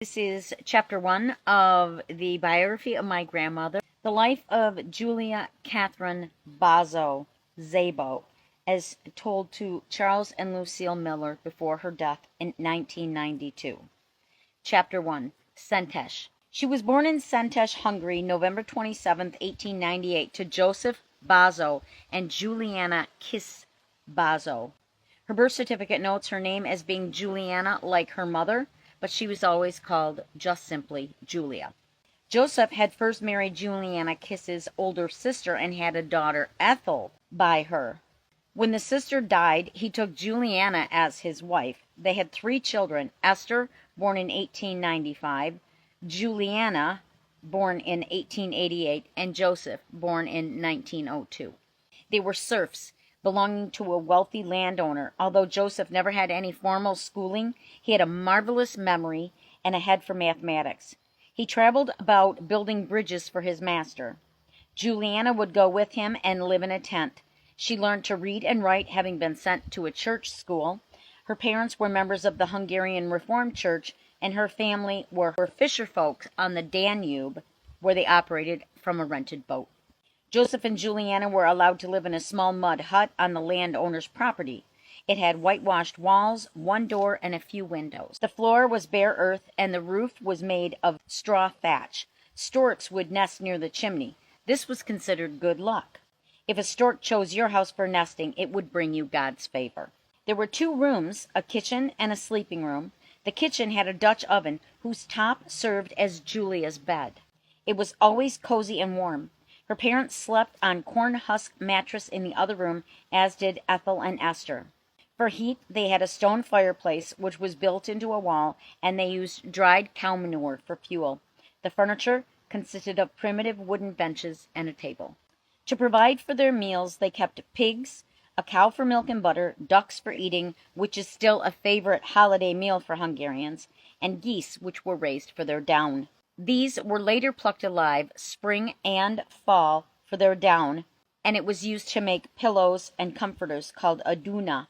This is chapter 1 of the biography of my grandmother, the life of Julia Catherine Bazo Szabo, as told to Charles and Lucille Miller before her death in 1992. Chapter 1. Szentes. She was born in Szentes, Hungary, November 27, 1898, to Joseph Bazo and Juliana Kiss Bazo. Her birth certificate notes her name as being Juliana like her mother, but she was always called just simply Julia. Joseph had first married Juliana Kiss's older sister and had a daughter, Ethel, by her. When the sister died, he took Juliana as his wife. They had 3 children, Esther, born in 1895, Juliana, born in 1888, and Joseph, born in 1902. They were serfs, belonging to a wealthy landowner. Although Joseph never had any formal schooling, he had a marvelous memory and a head for mathematics. He traveled about building bridges for his master. Juliana would go with him and live in a tent. She learned to read and write, having been sent to a church school. Her parents were members of the Hungarian Reformed Church, and her family were fisher folk on the Danube, where they operated from a rented boat. Joseph and Juliana were allowed to live in a small mud hut on the landowner's property. It had whitewashed walls, 1 door, and a few windows. The floor was bare earth, and the roof was made of straw thatch. Storks would nest near the chimney. This was considered good luck. If a stork chose your house for nesting, it would bring you God's favor. There were 2 rooms, a kitchen and a sleeping room. The kitchen had a Dutch oven, whose top served as Julia's bed. It was always cozy and warm. Her parents slept on corn husk mattress in the other room, as did Ethel and Esther. For heat, they had a stone fireplace, which was built into a wall, and they used dried cow manure for fuel. The furniture consisted of primitive wooden benches and a table. To provide for their meals, they kept pigs, a cow for milk and butter, ducks for eating, which is still a favorite holiday meal for Hungarians, and geese, which were raised for their down. These were later plucked alive, spring and fall, for their down, and it was used to make pillows and comforters called aduna.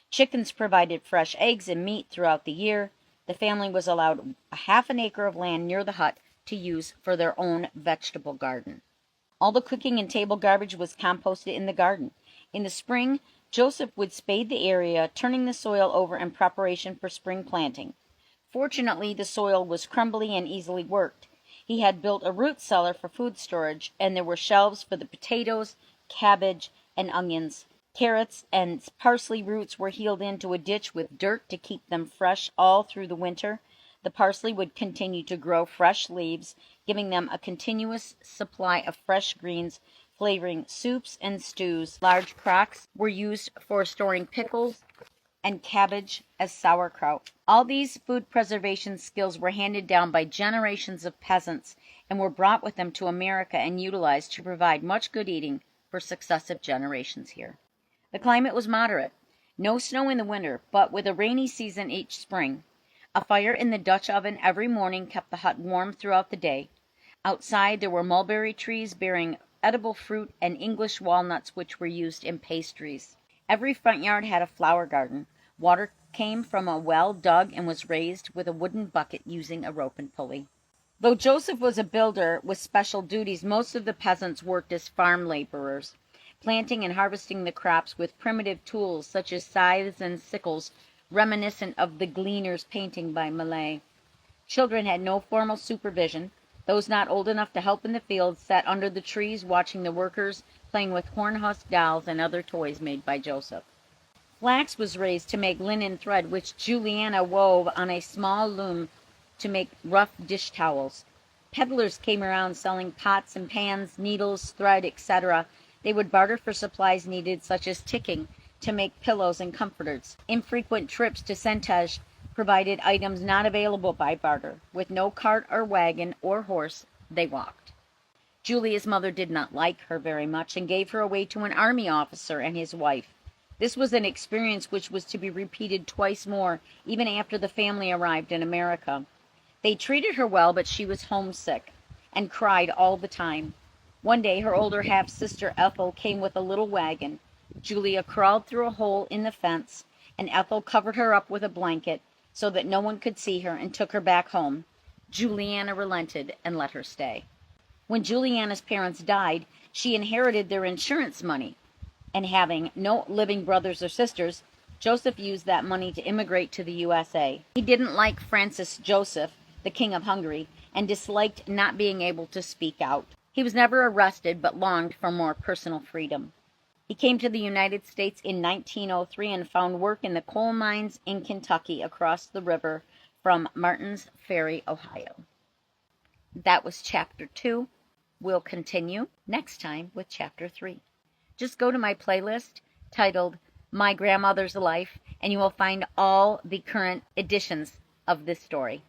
Chickens provided fresh eggs and meat throughout the year. The family was allowed a half an acre of land near the hut to use for their own vegetable garden. All the cooking and table garbage was composted in the garden. In the spring, Joseph would spade the area, turning the soil over in preparation for spring planting. Fortunately, the soil was crumbly and easily worked. He had built a root cellar for food storage, and there were shelves for the potatoes, cabbage, and onions. Carrots and parsley roots were healed into a ditch with dirt to keep them fresh all through the winter. The parsley would continue to grow fresh leaves, giving them a continuous supply of fresh greens, flavoring soups and stews. Large crocks were used for storing pickles and cabbage as sauerkraut. All these food preservation skills were handed down by generations of peasants and were brought with them to America and utilized to provide much good eating for successive generations here. The climate was moderate. No snow in the winter, but with a rainy season each spring. A fire in the Dutch oven every morning kept the hut warm throughout the day. Outside there were mulberry trees bearing edible fruit and English walnuts, which were used in pastries. Every front yard had a flower garden. Water came from a well dug and was raised with a wooden bucket using a rope and pulley. Though Joseph was a builder with special duties, most of the peasants worked as farm laborers, planting and harvesting the crops with primitive tools such as scythes and sickles, reminiscent of the gleaner's painting by Millais. Children had no formal supervision. Those not old enough to help in the fields sat under the trees watching the workers, playing with corn-husk dolls and other toys made by Joseph. Flax was raised to make linen thread, which Juliana wove on a small loom to make rough dish towels. Peddlers came around selling pots and pans, needles, thread, etc. They would barter for supplies needed, such as ticking, to make pillows and comforters. Infrequent trips to Szentes provided items not available by barter. With no cart or wagon or horse, they walked. Julia's mother did not like her very much and gave her away to an army officer and his wife. This was an experience which was to be repeated twice more, even after the family arrived in America. They treated her well, but she was homesick and cried all the time. One day her older half-sister Ethel came with a little wagon. Julia crawled through a hole in the fence, and Ethel covered her up with a blanket so that no one could see her and took her back home. Juliana relented and let her stay. When Juliana's parents died, she inherited their insurance money, and having no living brothers or sisters, Joseph used that money to immigrate to the USA. He didn't like Francis Joseph, the King of Hungary, and disliked not being able to speak out. He was never arrested, but longed for more personal freedom. He came to the United States in 1903 and found work in the coal mines in Kentucky across the river from Martins Ferry, Ohio. That was Chapter 2. We'll continue next time with Chapter 3. Just go to my playlist titled My Grandmother's Life, and you will find all the current editions of this story.